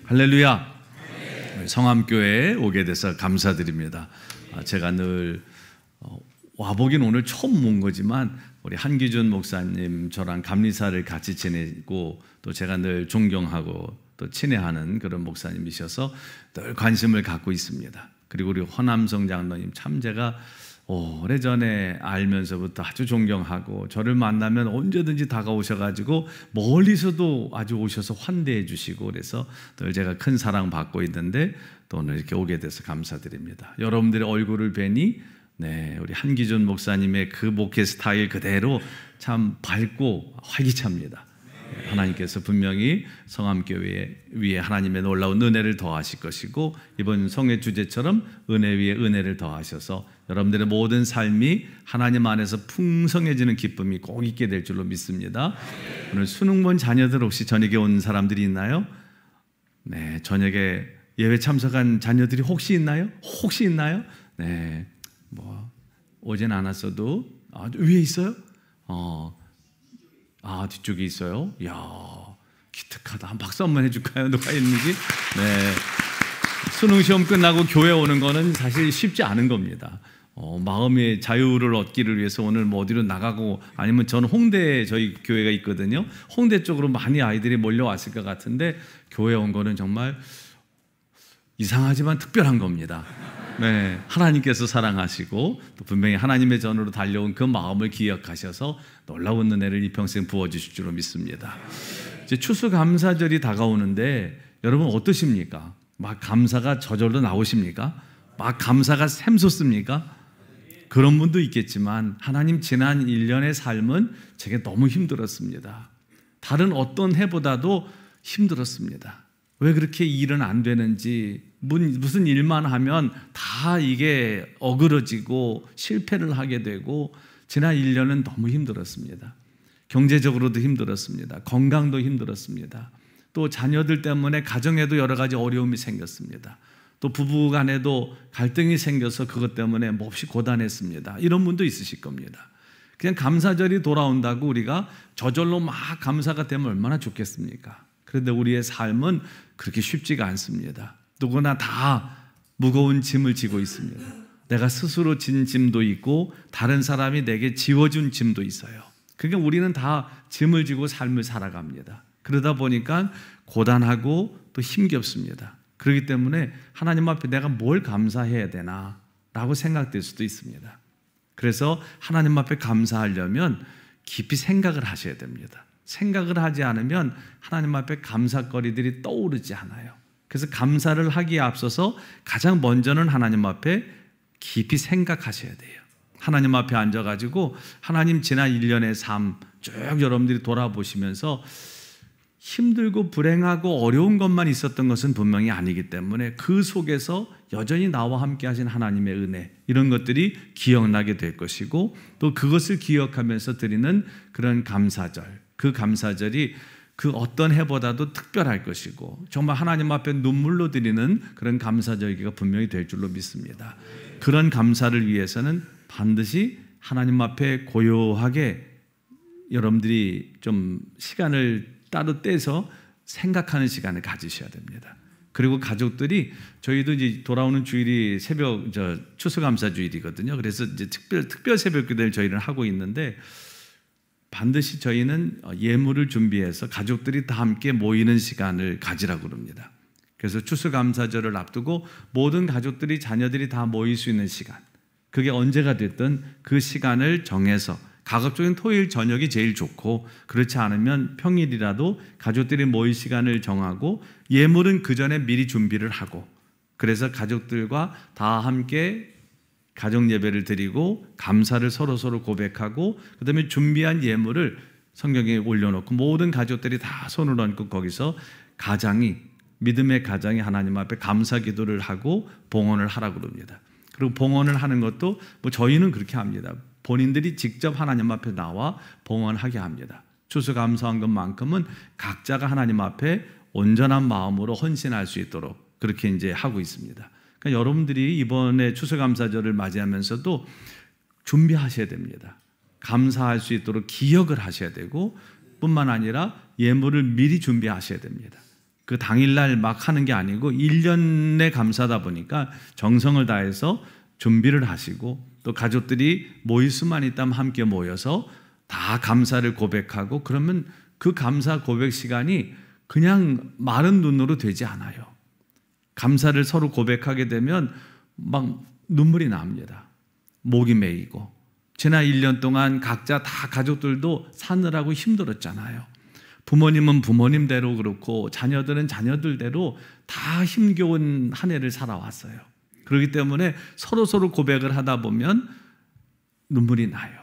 할렐루야. 성암교회에 오게 돼서 감사드립니다. 제가 늘 와보긴 오늘 처음 온 거지만 우리 한기준 목사님 저랑 감리사를 같이 지내고 또 제가 늘 존경하고 또 친애하는 그런 목사님이셔서 늘 관심을 갖고 있습니다. 그리고 우리 허남성 장로님 참 제가 오래전에 알면서부터 아주 존경하고 저를 만나면 언제든지 다가오셔가지고 멀리서도 아주 오셔서 환대해 주시고 그래서 늘 제가 큰 사랑 받고 있는데 또 오늘 이렇게 오게 돼서 감사드립니다. 여러분들의 얼굴을 뵈니 우리 한기준 목사님의 그 목회 스타일 그대로 참 밝고 활기찹니다. 하나님께서 분명히 성암교회 위에 하나님의 놀라운 은혜를 더하실 것이고 이번 성의 주제처럼 은혜 위에 은혜를 더하셔서 여러분들의 모든 삶이 하나님 안에서 풍성해지는 기쁨이 꼭 있게 될 줄로 믿습니다. 오늘 수능 본 자녀들 혹시 저녁에 온 사람들이 있나요? 네, 저녁에 예배 참석한 자녀들이 혹시 있나요? 혹시 있나요? 네, 오진 않았어도 위에 있어요? 뒤쪽에 있어요? 이야, 기특하다. 한 박수 한번 해줄까요? 누가 있는지? 네. 수능 시험 끝나고 교회 오는 거는 사실 쉽지 않은 겁니다. 마음의 자유를 얻기를 위해서 오늘 어디로 나가고 아니면 저는 홍대에 저희 교회가 있거든요. 홍대 쪽으로 많이 아이들이 몰려왔을 것 같은데 교회 온 거는 정말 이상하지만 특별한 겁니다. 네, 하나님께서 사랑하시고 또 분명히 하나님의 전으로 달려온 그 마음을 기억하셔서 놀라운 은혜를 이 평생 부어주실 줄로 믿습니다. 이제 추수감사절이 다가오는데 여러분 어떠십니까? 막 감사가 저절로 나오십니까? 막 감사가 샘솟습니까? 그런 분도 있겠지만 하나님 지난 1년의 삶은 제게 너무 힘들었습니다. 다른 어떤 해보다도 힘들었습니다. 왜 그렇게 일은 안 되는지 무슨 일만 하면 다 이게 어그러지고 실패를 하게 되고 지난 1년은 너무 힘들었습니다. 경제적으로도 힘들었습니다. 건강도 힘들었습니다. 또 자녀들 때문에 가정에도 여러 가지 어려움이 생겼습니다. 또 부부 간에도 갈등이 생겨서 그것 때문에 몹시 고단했습니다. 이런 분도 있으실 겁니다. 그냥 감사절이 돌아온다고 우리가 저절로 막 감사가 되면 얼마나 좋겠습니까? 그런데 우리의 삶은 그렇게 쉽지가 않습니다. 누구나 다 무거운 짐을 지고 있습니다. 내가 스스로 진 짐도 있고 다른 사람이 내게 지워준 짐도 있어요. 그러니까 우리는 다 짐을 지고 삶을 살아갑니다. 그러다 보니까 고단하고 또 힘겹습니다. 그렇기 때문에 하나님 앞에 내가 뭘 감사해야 되나 라고 생각될 수도 있습니다. 그래서 하나님 앞에 감사하려면 깊이 생각을 하셔야 됩니다. 생각을 하지 않으면 하나님 앞에 감사거리들이 떠오르지 않아요. 그래서 감사를 하기에 앞서서 가장 먼저는 하나님 앞에 깊이 생각하셔야 돼요. 하나님 앞에 앉아가지고 하나님 지난 1년의 삶 쭉 여러분들이 돌아보시면서 힘들고 불행하고 어려운 것만 있었던 것은 분명히 아니기 때문에 그 속에서 여전히 나와 함께 하신 하나님의 은혜 이런 것들이 기억나게 될 것이고 또 그것을 기억하면서 드리는 그런 감사절 그 감사절이 그 어떤 해보다도 특별할 것이고 정말 하나님 앞에 눈물로 드리는 그런 감사절기가 분명히 될 줄로 믿습니다. 그런 감사를 위해서는 반드시 하나님 앞에 고요하게 여러분들이 좀 시간을 따로 떼서 생각하는 시간을 가지셔야 됩니다. 그리고 가족들이 저희도 이제 돌아오는 주일이 새벽 추수감사 주일이거든요. 그래서 이제 특별 새벽기도를 저희는 하고 있는데 반드시 저희는 예물을 준비해서 가족들이 다 함께 모이는 시간을 가지라고 그럽니다. 그래서 추수감사절을 앞두고 모든 가족들이 자녀들이 다 모일 수 있는 시간 그게 언제가 됐든 그 시간을 정해서 가급적인 토요일 저녁이 제일 좋고 그렇지 않으면 평일이라도 가족들이 모일 시간을 정하고 예물은 그 전에 미리 준비를 하고 그래서 가족들과 다 함께 가정 예배를 드리고 감사를 서로 고백하고 그다음에 준비한 예물을 성경에 올려놓고 모든 가족들이 다 손을 얹고 거기서 믿음의 가장이 하나님 앞에 감사 기도를 하고 봉헌을 하라고 그럽니다. 그리고 봉헌을 하는 것도 저희는 그렇게 합니다. 본인들이 직접 하나님 앞에 나와 봉헌하게 합니다. 추수감사한 것만큼은 각자가 하나님 앞에 온전한 마음으로 헌신할 수 있도록 그렇게 이제 하고 있습니다. 그러니까 여러분들이 이번에 추수감사절을 맞이하면서도 준비하셔야 됩니다. 감사할 수 있도록 기억을 하셔야 되고 뿐만 아니라 예물을 미리 준비하셔야 됩니다. 그 당일날 막 하는 게 아니고 1년에 감사하다 보니까 정성을 다해서 준비를 하시고 또 가족들이 모일 수만 있다면 함께 모여서 다 감사를 고백하고 그러면 그 감사 고백 시간이 그냥 마른 눈으로 되지 않아요. 감사를 서로 고백하게 되면 막 눈물이 납니다. 목이 메이고 지난 1년 동안 각자 다 가족들도 사느라고 힘들었잖아요. 부모님은 부모님대로 그렇고 자녀들은 자녀들대로 다 힘겨운 한 해를 살아왔어요. 그렇기 때문에 서로 고백을 하다 보면 눈물이 나요.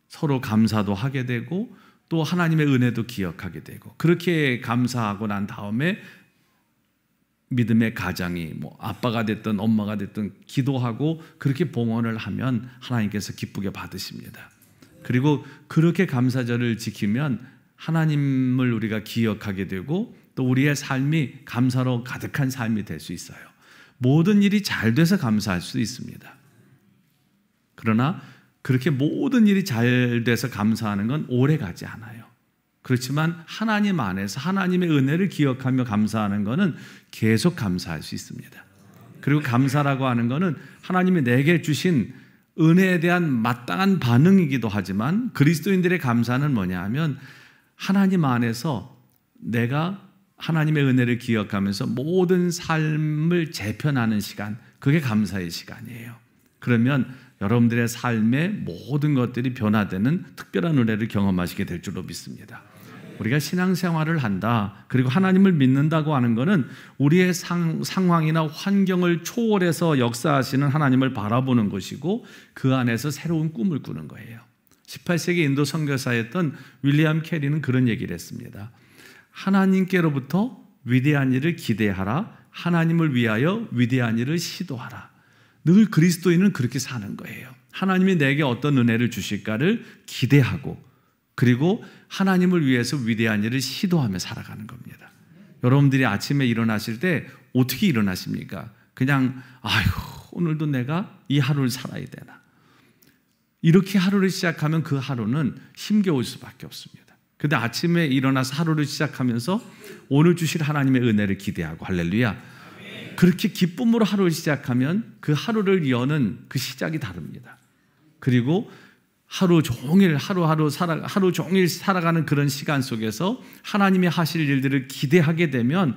서로 감사도 하게 되고 또 하나님의 은혜도 기억하게 되고 그렇게 감사하고 난 다음에 믿음의 가장이 아빠가 됐든 엄마가 됐든 기도하고 그렇게 봉헌을 하면 하나님께서 기쁘게 받으십니다. 그리고 그렇게 감사절을 지키면 하나님을 우리가 기억하게 되고 또 우리의 삶이 감사로 가득한 삶이 될 수 있어요. 모든 일이 잘 돼서 감사할 수 있습니다. 그러나 그렇게 모든 일이 잘 돼서 감사하는 건 오래 가지 않아요. 그렇지만 하나님 안에서 하나님의 은혜를 기억하며 감사하는 것은 계속 감사할 수 있습니다. 그리고 감사라고 하는 것은 하나님이 내게 주신 은혜에 대한 마땅한 반응이기도 하지만 그리스도인들의 감사는 뭐냐 하면 하나님 안에서 내가 하나님의 은혜를 기억하면서 모든 삶을 재편하는 시간, 그게 감사의 시간이에요. 그러면 여러분들의 삶의 모든 것들이 변화되는 특별한 은혜를 경험하시게 될 줄로 믿습니다. 우리가 신앙생활을 한다, 그리고 하나님을 믿는다고 하는 것은 우리의 상황이나 환경을 초월해서 역사하시는 하나님을 바라보는 것이고 그 안에서 새로운 꿈을 꾸는 거예요. 18세기 인도 선교사였던 윌리엄 캐리는 그런 얘기를 했습니다. 하나님께로부터 위대한 일을 기대하라. 하나님을 위하여 위대한 일을 시도하라. 늘 그리스도인은 그렇게 사는 거예요. 하나님이 내게 어떤 은혜를 주실까를 기대하고 그리고 하나님을 위해서 위대한 일을 시도하며 살아가는 겁니다. 여러분들이 아침에 일어나실 때 어떻게 일어나십니까? 그냥 오늘도 내가 이 하루를 살아야 되나? 이렇게 하루를 시작하면 그 하루는 힘겨울 수밖에 없습니다. 근데 아침에 일어나서 하루를 시작하면서 오늘 주실 하나님의 은혜를 기대하고 할렐루야. 그렇게 기쁨으로 하루를 시작하면 그 하루를 여는 그 시작이 다릅니다. 그리고 하루 종일 하루 종일 살아가는 그런 시간 속에서 하나님이 하실 일들을 기대하게 되면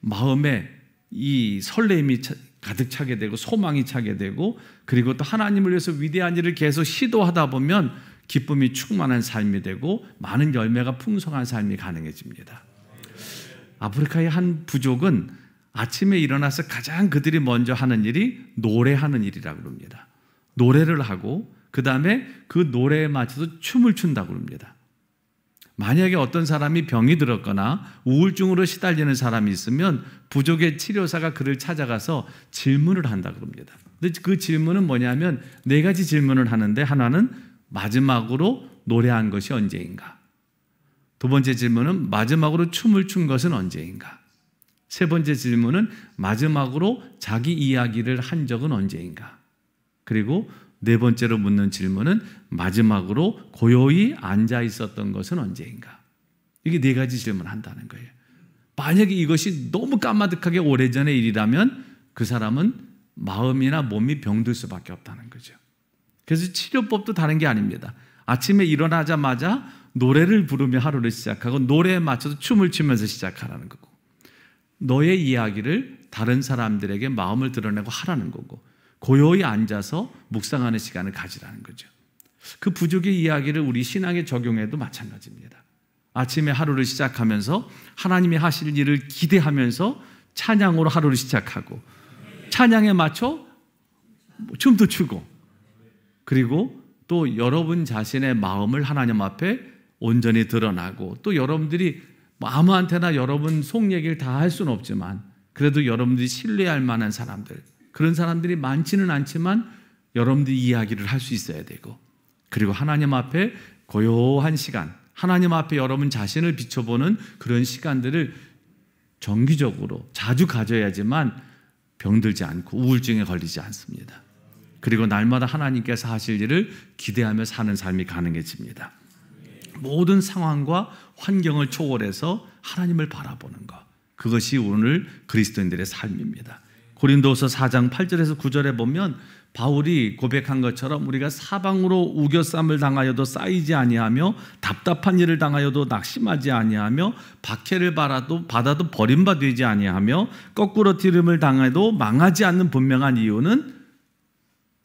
마음에 이 설레임이 가득 차게 되고 소망이 차게 되고 그리고 또 하나님을 위해서 위대한 일을 계속 시도하다 보면 기쁨이 충만한 삶이 되고 많은 열매가 풍성한 삶이 가능해집니다. 아프리카의 한 부족은 아침에 일어나서 가장 그들이 먼저 하는 일이 노래하는 일이라고 합니다. 노래를 하고 그 다음에 그 노래에 맞춰서 춤을 춘다고 합니다. 만약에 어떤 사람이 병이 들었거나 우울증으로 시달리는 사람이 있으면 부족의 치료사가 그를 찾아가서 질문을 한다고 합니다. 근데 그 질문은 뭐냐면 4가지 질문을 하는데 하나는 마지막으로 노래한 것이 언제인가? 2번째 질문은 마지막으로 춤을 춘 것은 언제인가? 3번째 질문은 마지막으로 자기 이야기를 한 적은 언제인가? 그리고 4번째로 묻는 질문은 마지막으로 고요히 앉아 있었던 것은 언제인가? 이게 4가지 질문을 한다는 거예요. 만약에 이것이 너무 까마득하게 오래전의 일이라면 그 사람은 마음이나 몸이 병들 수밖에 없다는 거죠. 그래서 치료법도 다른 게 아닙니다. 아침에 일어나자마자 노래를 부르며 하루를 시작하고 노래에 맞춰서 춤을 추면서 시작하라는 거고 너의 이야기를 다른 사람들에게 마음을 드러내고 하라는 거고 고요히 앉아서 묵상하는 시간을 가지라는 거죠. 그 부족의 이야기를 우리 신앙에 적용해도 마찬가지입니다. 아침에 하루를 시작하면서 하나님이 하실 일을 기대하면서 찬양으로 하루를 시작하고 찬양에 맞춰 춤도 추고 그리고 또 여러분 자신의 마음을 하나님 앞에 온전히 드러나고 또 여러분들이 아무한테나 여러분 속 얘기를 다 할 수는 없지만 그래도 여러분들이 신뢰할 만한 사람들 그런 사람들이 많지는 않지만 여러분들이 이야기를 할 수 있어야 되고 그리고 하나님 앞에 고요한 시간 하나님 앞에 여러분 자신을 비춰보는 그런 시간들을 정기적으로 자주 가져야지만 병들지 않고 우울증에 걸리지 않습니다. 그리고 날마다 하나님께서 하실 일을 기대하며 사는 삶이 가능해집니다. 모든 상황과 환경을 초월해서 하나님을 바라보는 것 그것이 오늘 그리스도인들의 삶입니다. 고린도서 4장 8절에서 9절에 보면 바울이 고백한 것처럼 우리가 사방으로 우겨쌈을 당하여도 쌓이지 아니하며 답답한 일을 당하여도 낙심하지 아니하며 박해를 받아도 버림받 되지 아니하며 거꾸로 디름을 당해도 망하지 않는 분명한 이유는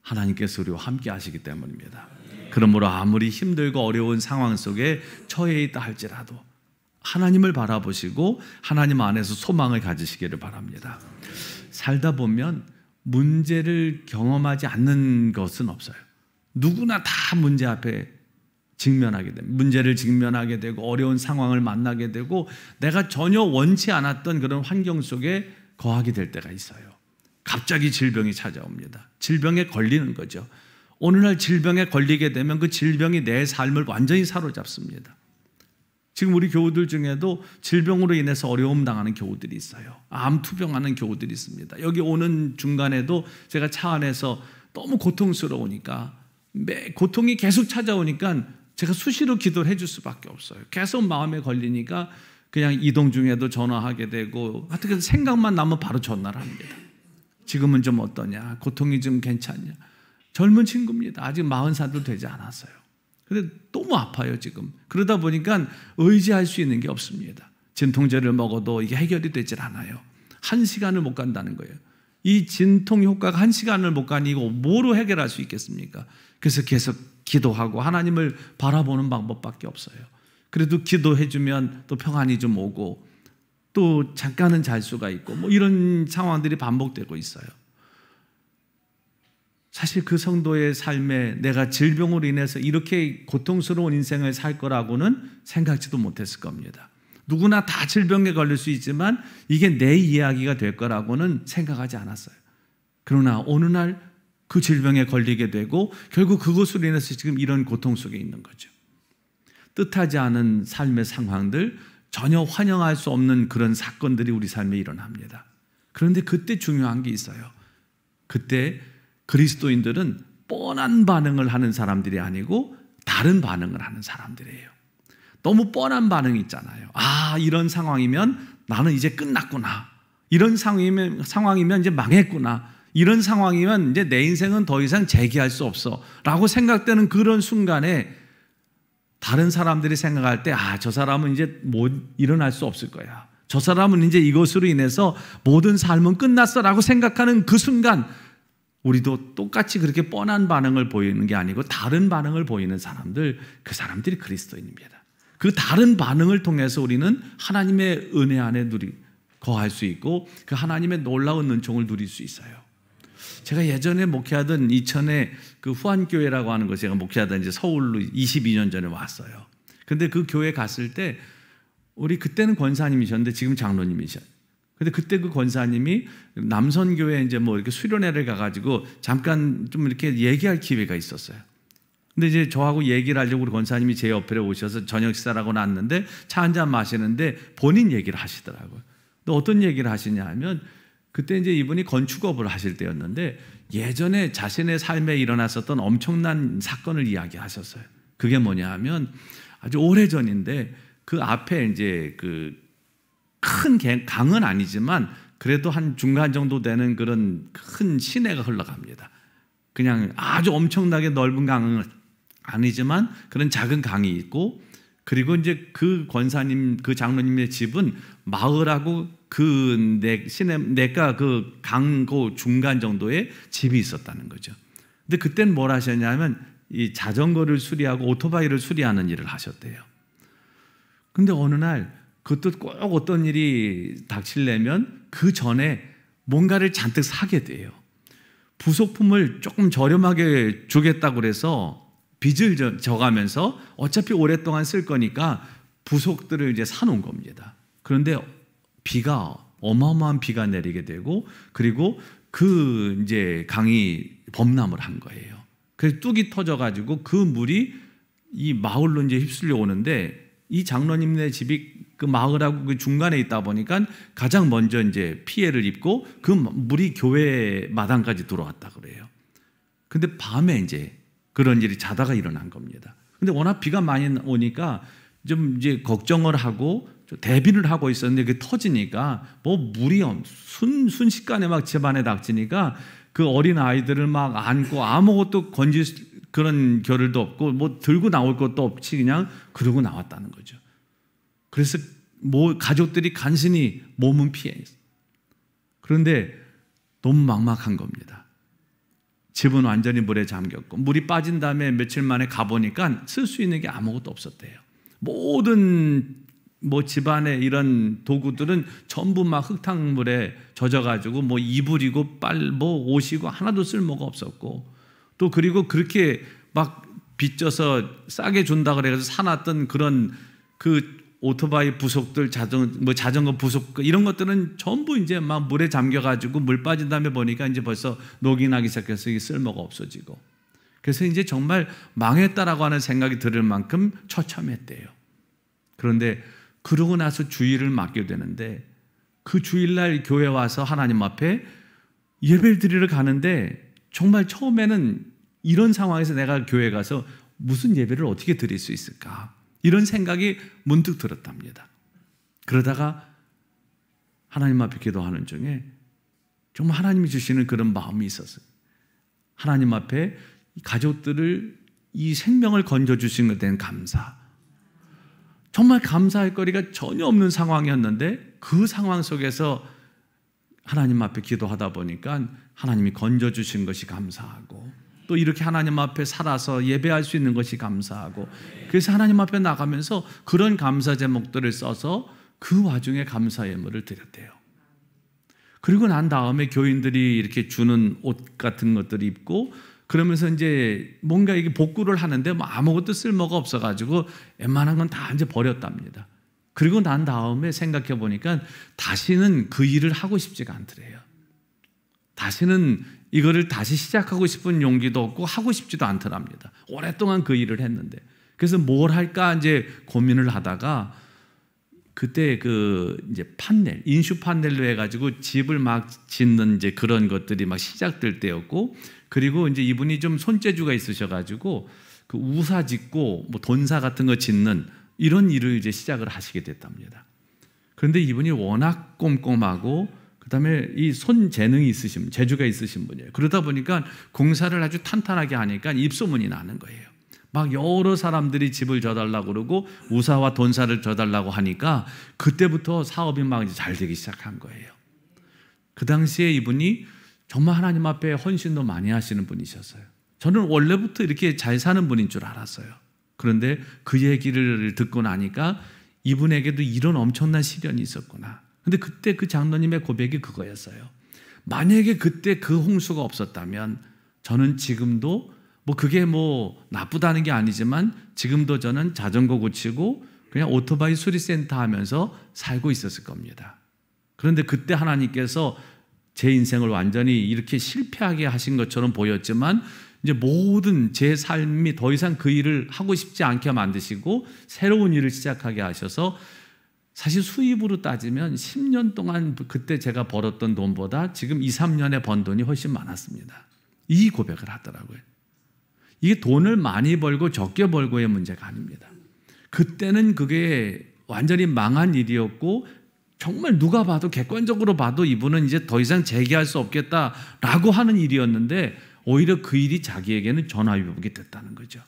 하나님께서 우리와 함께 하시기 때문입니다. 그러므로 아무리 힘들고 어려운 상황 속에 처해 있다 할지라도 하나님을 바라보시고 하나님 안에서 소망을 가지시기를 바랍니다. 살다 보면 문제를 경험하지 않는 것은 없어요. 누구나 다 문제 앞에 직면하게 됩니다. 문제를 직면하게 되고 어려운 상황을 만나게 되고 내가 전혀 원치 않았던 그런 환경 속에 거하게 될 때가 있어요. 갑자기 질병이 찾아옵니다. 질병에 걸리는 거죠. 어느 날 질병에 걸리게 되면 그 질병이 내 삶을 완전히 사로잡습니다. 지금 우리 교우들 중에도 질병으로 인해서 어려움 당하는 교우들이 있어요. 암 투병하는 교우들이 있습니다. 여기 오는 중간에도 제가 차 안에서 너무 고통스러우니까 고통이 계속 찾아오니까 제가 수시로 기도를 해줄 수밖에 없어요. 계속 마음에 걸리니까 그냥 이동 중에도 전화하게 되고 하여튼 생각만 나면 바로 전화를 합니다. 지금은 좀 어떠냐? 고통이 좀 괜찮냐? 젊은 친구입니다. 아직 40살도 되지 않았어요. 근데 너무 아파요 지금. 그러다 보니까 의지할 수 있는 게 없습니다. 진통제를 먹어도 이게 해결이 되질 않아요. 1시간을 못 간다는 거예요. 이 진통 효과가 1시간을 못 가니 이거 뭐로 해결할 수 있겠습니까? 그래서 계속 기도하고 하나님을 바라보는 방법밖에 없어요. 그래도 기도해주면 또 평안이 좀 오고 또 잠깐은 잘 수가 있고 뭐 이런 상황들이 반복되고 있어요. 사실 그 성도의 삶에 내가 질병으로 인해서 이렇게 고통스러운 인생을 살 거라고는 생각지도 못했을 겁니다. 누구나 다 질병에 걸릴 수 있지만 이게 내 이야기가 될 거라고는 생각하지 않았어요. 그러나 어느 날 그 질병에 걸리게 되고 결국 그것으로 인해서 지금 이런 고통 속에 있는 거죠. 뜻하지 않은 삶의 상황들, 전혀 환영할 수 없는 그런 사건들이 우리 삶에 일어납니다. 그런데 그때 중요한 게 있어요. 그때 그리스도인들은 뻔한 반응을 하는 사람들이 아니고 다른 반응을 하는 사람들이에요. 너무 뻔한 반응이 있잖아요. 아, 이런 상황이면 나는 이제 끝났구나. 이런 상황이면 이제 망했구나. 이런 상황이면 이제 내 인생은 더 이상 재기할 수 없어 라고 생각되는 그런 순간에 다른 사람들이 생각할 때 아, 저 사람은 이제 못 일어날 수 없을 거야. 저 사람은 이제 이것으로 인해서 모든 삶은 끝났어 라고 생각하는 그 순간 우리도 똑같이 그렇게 뻔한 반응을 보이는 게 아니고 다른 반응을 보이는 사람들, 그 사람들이 그리스도인입니다. 그 다른 반응을 통해서 우리는 하나님의 은혜 안에 거할 수 있고 그 하나님의 놀라운 은총을 누릴 수 있어요. 제가 예전에 목회하던 이천에 그 후안교회라고 하는 곳에 제가 목회하던 이제 서울로 22년 전에 왔어요. 근데 그 교회 갔을 때 우리 그때는 권사님이셨는데 지금 장로님이셨어요. 근데 그때 그 권사님이 남선교회 이제 뭐 이렇게 수련회를 가가지고 잠깐 좀 이렇게 얘기할 기회가 있었어요. 근데 이제 저하고 얘기를 하려고 우리 권사님이 제 옆에 오셔서 저녁 식사라고 났는데 차 한잔 마시는데 본인 얘기를 하시더라고요. 또 어떤 얘기를 하시냐 하면 그때 이제 이분이 건축업을 하실 때였는데 예전에 자신의 삶에 일어났었던 엄청난 사건을 이야기하셨어요. 그게 뭐냐 하면 아주 오래전인데 그 앞에 이제 그 큰 강은 아니지만 그래도 한 중간 정도 되는 그런 큰 시내가 흘러갑니다. 그냥 아주 엄청나게 넓은 강은 아니지만 그런 작은 강이 있고 그리고 이제 그 권사님, 그 장로님의 집은 마을하고 그 내가 그 강고 중간 정도의 집이 있었다는 거죠. 근데 그때는 뭘 하셨냐면 이 자전거를 수리하고 오토바이를 수리하는 일을 하셨대요. 근데 어느 날 그것도 꼭 어떤 일이 닥치려면 그 전에 뭔가를 잔뜩 사게 돼요. 부속품을 조금 저렴하게 주겠다고 그래서 빚을 져가면서 어차피 오랫동안 쓸 거니까 부속들을 이제 사놓은 겁니다. 그런데 비가 어마어마한 비가 내리게 되고 그리고 그 이제 강이 범람을 한 거예요. 그래서 뚝이 터져가지고 그 물이 이 마을로 이제 휩쓸려 오는데 이 장로님네 집이 그 마을하고 그 중간에 있다 보니까 가장 먼저 이제 피해를 입고 그 물이 교회 마당까지 들어왔다 그래요. 근데 밤에 이제 그런 일이 자다가 일어난 겁니다. 근데 워낙 비가 많이 오니까 좀 이제 걱정을 하고 대비를 하고 있었는데 그게 터지니까 뭐 물이 순식간에 막 집안에 닥치니까 그 어린 아이들을 막 안고 아무것도 건질 그런 겨를도 없고 뭐 들고 나올 것도 없이 그냥 그러고 나왔다는 거죠. 그래서 뭐 가족들이 간신히 몸은 피해 있어요. 그런데 너무 막막한 겁니다. 집은 완전히 물에 잠겼고 물이 빠진 다음에 며칠 만에 가보니까 쓸 수 있는 게 아무것도 없었대요. 모든 뭐 집안에 이런 도구들은 전부 막 흙탕물에 젖어가지고 뭐 이불이고 뭐 옷이고 하나도 쓸모가 없었고 또 그리고 그렇게 막 빚져서 싸게 준다 그래서 사놨던 그런 그 오토바이 부속들 자전거 부속 이런 것들은 전부 이제 막 물에 잠겨가지고 물 빠진 다음에 보니까 이제 벌써 녹이 나기 시작해서 이게 쓸모가 없어지고 그래서 이제 정말 망했다라고 하는 생각이 들을 만큼 처참했대요. 그런데 그러고 나서 주일을 맡게 되는데 그 주일날 교회 와서 하나님 앞에 예배를 드리러 가는데 정말 처음에는 이런 상황에서 내가 교회 가서 무슨 예배를 어떻게 드릴 수 있을까? 이런 생각이 문득 들었답니다. 그러다가 하나님 앞에 기도하는 중에 정말 하나님이 주시는 그런 마음이 있었어요. 하나님 앞에 가족들을 이 생명을 건져주신 것에 대한 감사. 정말 감사할 거리가 전혀 없는 상황이었는데 그 상황 속에서 하나님 앞에 기도하다 보니까 하나님이 건져주신 것이 감사하고 또 이렇게 하나님 앞에 살아서 예배할 수 있는 것이 감사하고 그래서 하나님 앞에 나가면서 그런 감사 제목들을 써서 그 와중에 감사 예물을 드렸대요. 그리고 난 다음에 교인들이 이렇게 주는 옷 같은 것들을 입고 그러면서 이제 뭔가 이게 복구를 하는데 뭐 아무것도 쓸모가 없어가지고 웬만한 건 다 이제 버렸답니다. 그리고 난 다음에 생각해 보니까 다시는 그 일을 하고 싶지가 않더래요. 다시는 이거를 다시 시작하고 싶은 용기도 없고 하고 싶지도 않더랍니다. 오랫동안 그 일을 했는데. 그래서 뭘 할까 이제 고민을 하다가 그때 그 이제 판넬, 인슈 판넬로 해가지고 집을 막 짓는 이제 그런 것들이 막 시작될 때였고 그리고 이제 이분이 좀 손재주가 있으셔가지고 그 우사 짓고 뭐 돈사 같은 거 짓는 이런 일을 이제 시작을 하시게 됐답니다. 그런데 이분이 워낙 꼼꼼하고 그다음에 이 손 재능이 있으신 재주가 있으신 분이에요. 그러다 보니까 공사를 아주 탄탄하게 하니까 입소문이 나는 거예요. 막 여러 사람들이 집을 져달라고 그러고 우사와 돈사를 져달라고 하니까 그때부터 사업이 막 잘 되기 시작한 거예요. 그 당시에 이분이 정말 하나님 앞에 헌신도 많이 하시는 분이셨어요. 저는 원래부터 이렇게 잘 사는 분인 줄 알았어요. 그런데 그 얘기를 듣고 나니까 이분에게도 이런 엄청난 시련이 있었구나. 근데 그때 그 장로님의 고백이 그거였어요. 만약에 그때 그 홍수가 없었다면 저는 지금도 뭐 그게 뭐 나쁘다는 게 아니지만 지금도 저는 자전거 고치고 그냥 오토바이 수리센터 하면서 살고 있었을 겁니다. 그런데 그때 하나님께서 제 인생을 완전히 이렇게 실패하게 하신 것처럼 보였지만 이제 모든 제 삶이 더 이상 그 일을 하고 싶지 않게 만드시고 새로운 일을 시작하게 하셔서 사실 수입으로 따지면 10년 동안 그때 제가 벌었던 돈보다 지금 2, 3년에 번 돈이 훨씬 많았습니다. 이 고백을 하더라고요. 이게 돈을 많이 벌고 적게 벌고의 문제가 아닙니다. 그때는 그게 완전히 망한 일이었고 정말 누가 봐도 객관적으로 봐도 이분은 이제 더 이상 재기할 수 없겠다라고 하는 일이었는데 오히려 그 일이 자기에게는 전화위복이 됐다는 거죠.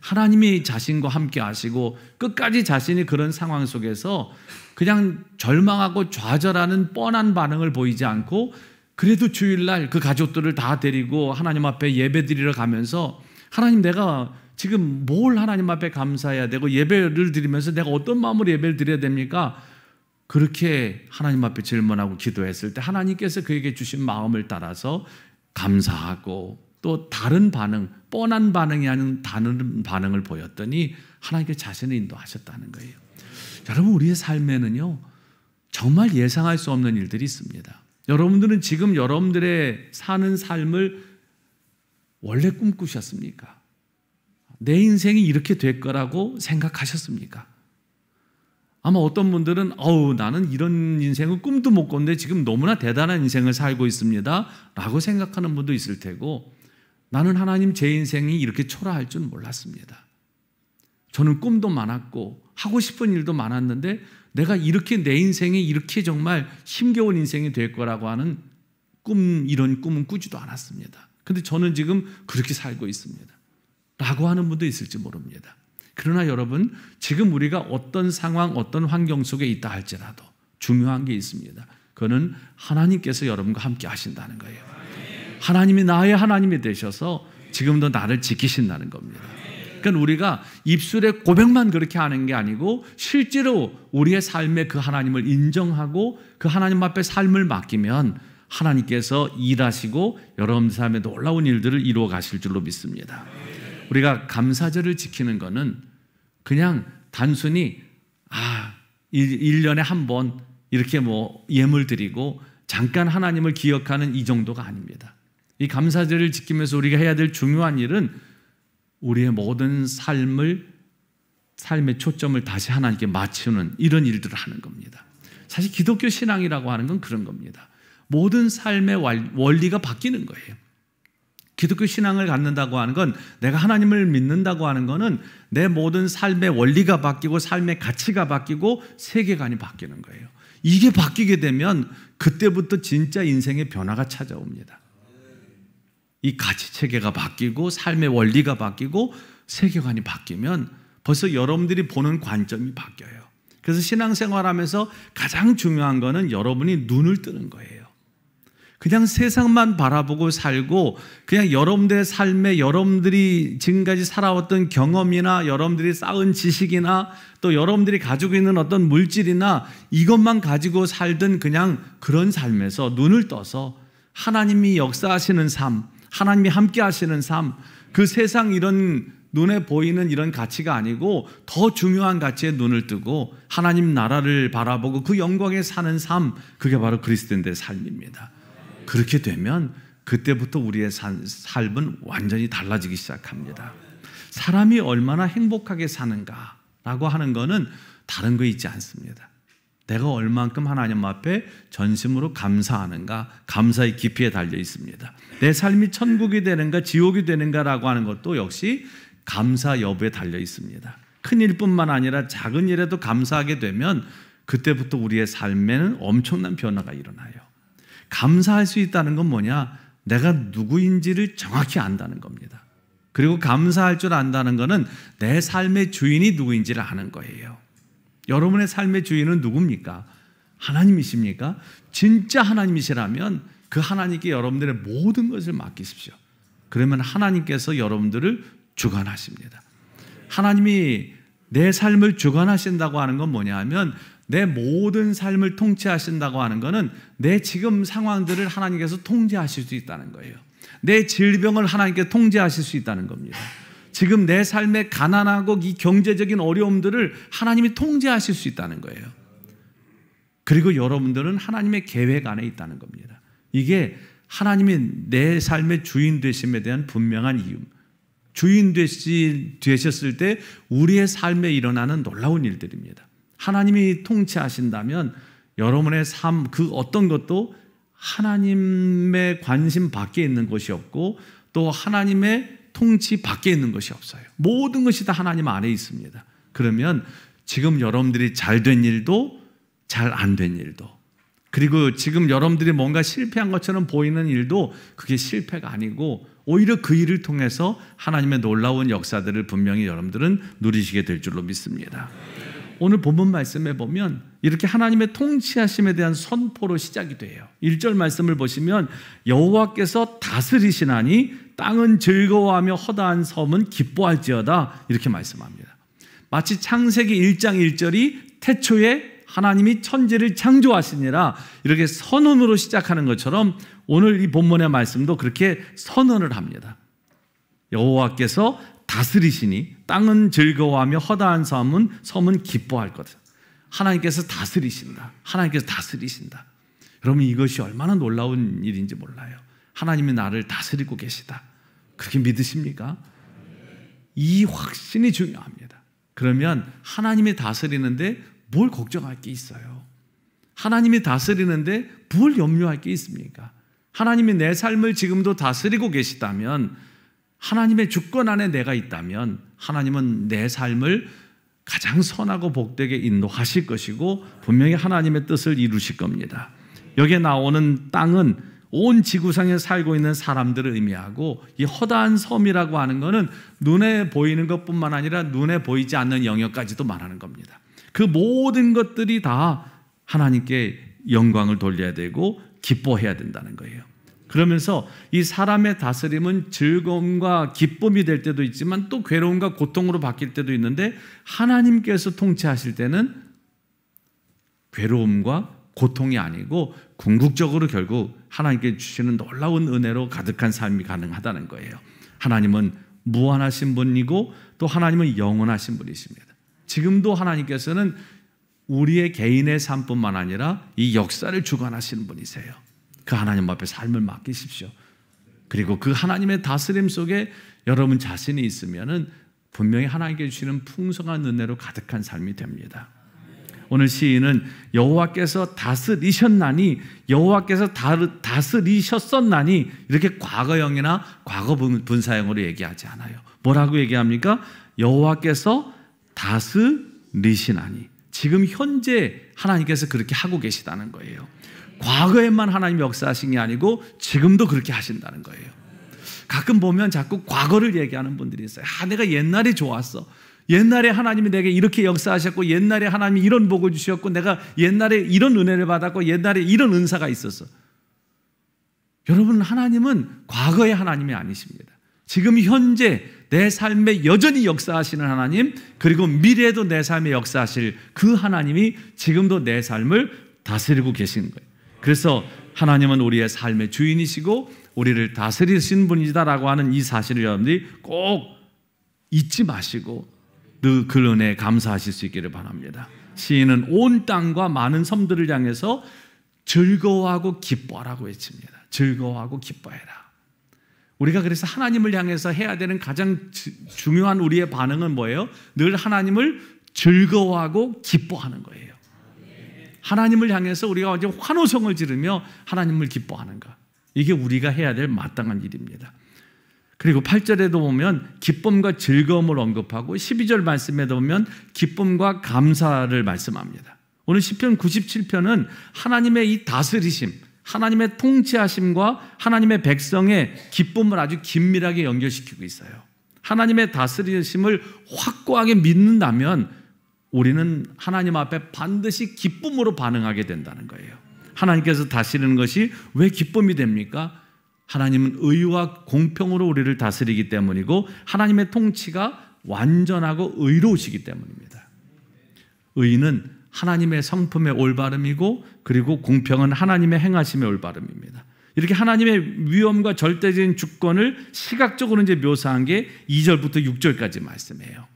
하나님이 자신과 함께 하시고 끝까지 자신이 그런 상황 속에서 그냥 절망하고 좌절하는 뻔한 반응을 보이지 않고 그래도 주일날 그 가족들을 다 데리고 하나님 앞에 예배 드리러 가면서 하나님 내가 지금 뭘 하나님 앞에 감사해야 되고 예배를 드리면서 내가 어떤 마음으로 예배를 드려야 됩니까? 그렇게 하나님 앞에 질문하고 기도했을 때 하나님께서 그에게 주신 마음을 따라서 감사하고 또 다른 반응, 뻔한 반응이 아닌 다른 반응을 보였더니 하나님께 자신을 인도하셨다는 거예요. 여러분 우리의 삶에는요 정말 예상할 수 없는 일들이 있습니다. 여러분들은 지금 여러분들의 사는 삶을 원래 꿈꾸셨습니까? 내 인생이 이렇게 될 거라고 생각하셨습니까? 아마 어떤 분들은 나는 이런 인생은 꿈도 못 꿨는데 지금 너무나 대단한 인생을 살고 있습니다 라고 생각하는 분도 있을 테고 나는 하나님 제 인생이 이렇게 초라할 줄 몰랐습니다. 저는 꿈도 많았고 하고 싶은 일도 많았는데 내가 이렇게 내 인생이 이렇게 정말 힘겨운 인생이 될 거라고 하는 이런 꿈은 꾸지도 않았습니다. 근데 저는 지금 그렇게 살고 있습니다 라고 하는 분도 있을지 모릅니다. 그러나 여러분, 지금 우리가 어떤 상황, 어떤 환경 속에 있다 할지라도 중요한 게 있습니다. 그거는 하나님께서 여러분과 함께 하신다는 거예요. 하나님이 나의 하나님이 되셔서 지금도 나를 지키신다는 겁니다. 그러니까 우리가 입술에 고백만 그렇게 하는 게 아니고 실제로 우리의 삶에 그 하나님을 인정하고 그 하나님 앞에 삶을 맡기면 하나님께서 일하시고 여러분 삶에 놀라운 일들을 이루어 가실 줄로 믿습니다. 우리가 감사절을 지키는 것은 그냥 단순히 1년에 한 번 이렇게 예물 드리고 잠깐 하나님을 기억하는 이 정도가 아닙니다. 이 감사절을 지키면서 우리가 해야 될 중요한 일은 우리의 모든 삶의 초점을 다시 하나님께 맞추는 이런 일들을 하는 겁니다. 사실 기독교 신앙이라고 하는 건 그런 겁니다. 모든 삶의 원리가 바뀌는 거예요. 기독교 신앙을 갖는다고 하는 건, 내가 하나님을 믿는다고 하는 거는 내 모든 삶의 원리가 바뀌고 삶의 가치가 바뀌고 세계관이 바뀌는 거예요. 이게 바뀌게 되면 그때부터 진짜 인생의 변화가 찾아옵니다. 이 가치 체계가 바뀌고 삶의 원리가 바뀌고 세계관이 바뀌면 벌써 여러분들이 보는 관점이 바뀌어요. 그래서 신앙생활하면서 가장 중요한 거는 여러분이 눈을 뜨는 거예요. 그냥 세상만 바라보고 살고 그냥 여러분들의 삶에 여러분들이 지금까지 살아왔던 경험이나 여러분들이 쌓은 지식이나 또 여러분들이 가지고 있는 어떤 물질이나 이것만 가지고 살던 그냥 그런 삶에서 눈을 떠서 하나님이 역사하시는 삶, 하나님이 함께 하시는 삶, 그 세상 이런 눈에 보이는 이런 가치가 아니고 더 중요한 가치에 눈을 뜨고 하나님 나라를 바라보고 그 영광에 사는 삶, 그게 바로 그리스도인들의 삶입니다. 그렇게 되면 그때부터 우리의 삶은 완전히 달라지기 시작합니다. 사람이 얼마나 행복하게 사는가라고 하는 것은 다른 거 있지 않습니다. 내가 얼만큼 하나님 앞에 전심으로 감사하는가, 감사의 깊이에 달려 있습니다. 내 삶이 천국이 되는가 지옥이 되는가라고 하는 것도 역시 감사 여부에 달려 있습니다. 큰 일뿐만 아니라 작은 일에도 감사하게 되면 그때부터 우리의 삶에는 엄청난 변화가 일어나요. 감사할 수 있다는 건 뭐냐? 내가 누구인지를 정확히 안다는 겁니다. 그리고 감사할 줄 안다는 것은 내 삶의 주인이 누구인지를 아는 거예요. 여러분의 삶의 주인은 누굽니까? 하나님이십니까? 진짜 하나님이시라면 그 하나님께 여러분들의 모든 것을 맡기십시오. 그러면 하나님께서 여러분들을 주관하십니다. 하나님이 내 삶을 주관하신다고 하는 건 뭐냐 하면 내 모든 삶을 통치하신다고 하는 것은 내 지금 상황들을 하나님께서 통제하실 수 있다는 거예요. 내 질병을 하나님께 통제하실 수 있다는 겁니다. 지금 내 삶의 가난하고 이 경제적인 어려움들을 하나님이 통제하실 수 있다는 거예요. 그리고 여러분들은 하나님의 계획 안에 있다는 겁니다. 이게 하나님이 내 삶의 주인 되심에 대한 분명한 이유, 주인 되셨을 때 우리의 삶에 일어나는 놀라운 일들입니다. 하나님이 통치하신다면 여러분의 삶 그 어떤 것도 하나님의 관심 밖에 있는 것이 없고 또 하나님의 통치 밖에 있는 것이 없어요. 모든 것이 다 하나님 안에 있습니다. 그러면 지금 여러분들이 잘 된 일도 잘 안 된 일도, 그리고 지금 여러분들이 뭔가 실패한 것처럼 보이는 일도 그게 실패가 아니고 오히려 그 일을 통해서 하나님의 놀라운 역사들을 분명히 여러분들은 누리시게 될 줄로 믿습니다. 오늘 본문 말씀에 보면 이렇게 하나님의 통치하심에 대한 선포로 시작이 돼요. 1절 말씀을 보시면 여호와께서 다스리시나니 땅은 즐거워하며 허다한 섬은 기뻐할지어다, 이렇게 말씀합니다. 마치 창세기 1장 1절이 태초에 하나님이 천지를 창조하시니라 이렇게 선언으로 시작하는 것처럼 오늘 이 본문의 말씀도 그렇게 선언을 합니다. 여호와께서 다스리시니 땅은 즐거워하며 허다한 섬은 기뻐할 거다. 하나님께서 다스리신다. 하나님께서 다스리신다. 여러분, 이것이 얼마나 놀라운 일인지 몰라요. 하나님이 나를 다스리고 계시다. 그렇게 믿으십니까? 이 확신이 중요합니다. 그러면 하나님이 다스리는데 뭘 걱정할 게 있어요? 하나님이 다스리는데 뭘 염려할 게 있습니까? 하나님이 내 삶을 지금도 다스리고 계시다면 하나님의 주권 안에 내가 있다면 하나님은 내 삶을 가장 선하고 복되게 인도하실 것이고 분명히 하나님의 뜻을 이루실 겁니다. 여기에 나오는 땅은 온 지구상에 살고 있는 사람들을 의미하고, 이 허다한 섬이라고 하는 것은 눈에 보이는 것뿐만 아니라 눈에 보이지 않는 영역까지도 말하는 겁니다. 그 모든 것들이 다 하나님께 영광을 돌려야 되고 기뻐해야 된다는 거예요. 그러면서 이 사람의 다스림은 즐거움과 기쁨이 될 때도 있지만 또 괴로움과 고통으로 바뀔 때도 있는데, 하나님께서 통치하실 때는 괴로움과 고통이 아니고 궁극적으로 결국 하나님께 주시는 놀라운 은혜로 가득한 삶이 가능하다는 거예요. 하나님은 무한하신 분이고 또 하나님은 영원하신 분이십니다. 지금도 하나님께서는 우리의 개인의 삶뿐만 아니라 이 역사를 주관하시는 분이세요. 그 하나님 앞에 삶을 맡기십시오. 그리고 그 하나님의 다스림 속에 여러분 자신이 있으면은 분명히 하나님께 주시는 풍성한 은혜로 가득한 삶이 됩니다. 오늘 시인은 여호와께서 다스리셨나니, 여호와께서 다스리셨었나니 이렇게 과거형이나 과거 분사형으로 얘기하지 않아요. 뭐라고 얘기합니까? 여호와께서 다스리시나니, 지금 현재 하나님께서 그렇게 하고 계시다는 거예요. 과거에만 하나님이 역사하신 게 아니고 지금도 그렇게 하신다는 거예요. 가끔 보면 자꾸 과거를 얘기하는 분들이 있어요. 내가 옛날에 좋았어. 옛날에 하나님이 내게 이렇게 역사하셨고, 옛날에 하나님이 이런 복을 주셨고, 내가 옛날에 이런 은혜를 받았고, 옛날에 이런 은사가 있었어. 여러분, 하나님은 과거의 하나님이 아니십니다. 지금 현재 내 삶에 여전히 역사하시는 하나님, 그리고 미래에도 내 삶에 역사하실 그 하나님이 지금도 내 삶을 다스리고 계시는 거예요. 그래서 하나님은 우리의 삶의 주인이시고 우리를 다스리신 분이다라고 하는 이 사실을 여러분들이 꼭 잊지 마시고 늘 그 은혜에 감사하실 수 있기를 바랍니다. 시인은 온 땅과 많은 섬들을 향해서 즐거워하고 기뻐하라고 외칩니다. 즐거워하고 기뻐해라. 우리가 그래서 하나님을 향해서 해야 되는 가장 중요한 우리의 반응은 뭐예요? 늘 하나님을 즐거워하고 기뻐하는 거예요. 하나님을 향해서 우리가 어제 환호성을 지르며 하나님을 기뻐하는가, 이게 우리가 해야 될 마땅한 일입니다. 그리고 8절에도 보면 기쁨과 즐거움을 언급하고 12절 말씀에도 보면 기쁨과 감사를 말씀합니다. 오늘 시편 97편은 하나님의 이 다스리심, 하나님의 통치하심과 하나님의 백성의 기쁨을 아주 긴밀하게 연결시키고 있어요. 하나님의 다스리심을 확고하게 믿는다면 우리는 하나님 앞에 반드시 기쁨으로 반응하게 된다는 거예요. 하나님께서 다스리는 것이 왜 기쁨이 됩니까? 하나님은 의와 공평으로 우리를 다스리기 때문이고 하나님의 통치가 완전하고 의로우시기 때문입니다. 의는 하나님의 성품의 올바름이고, 그리고 공평은 하나님의 행하심의 올바름입니다. 이렇게 하나님의 위엄과 절대적인 주권을 시각적으로 이제 묘사한 게 2절부터 6절까지 말씀이에요.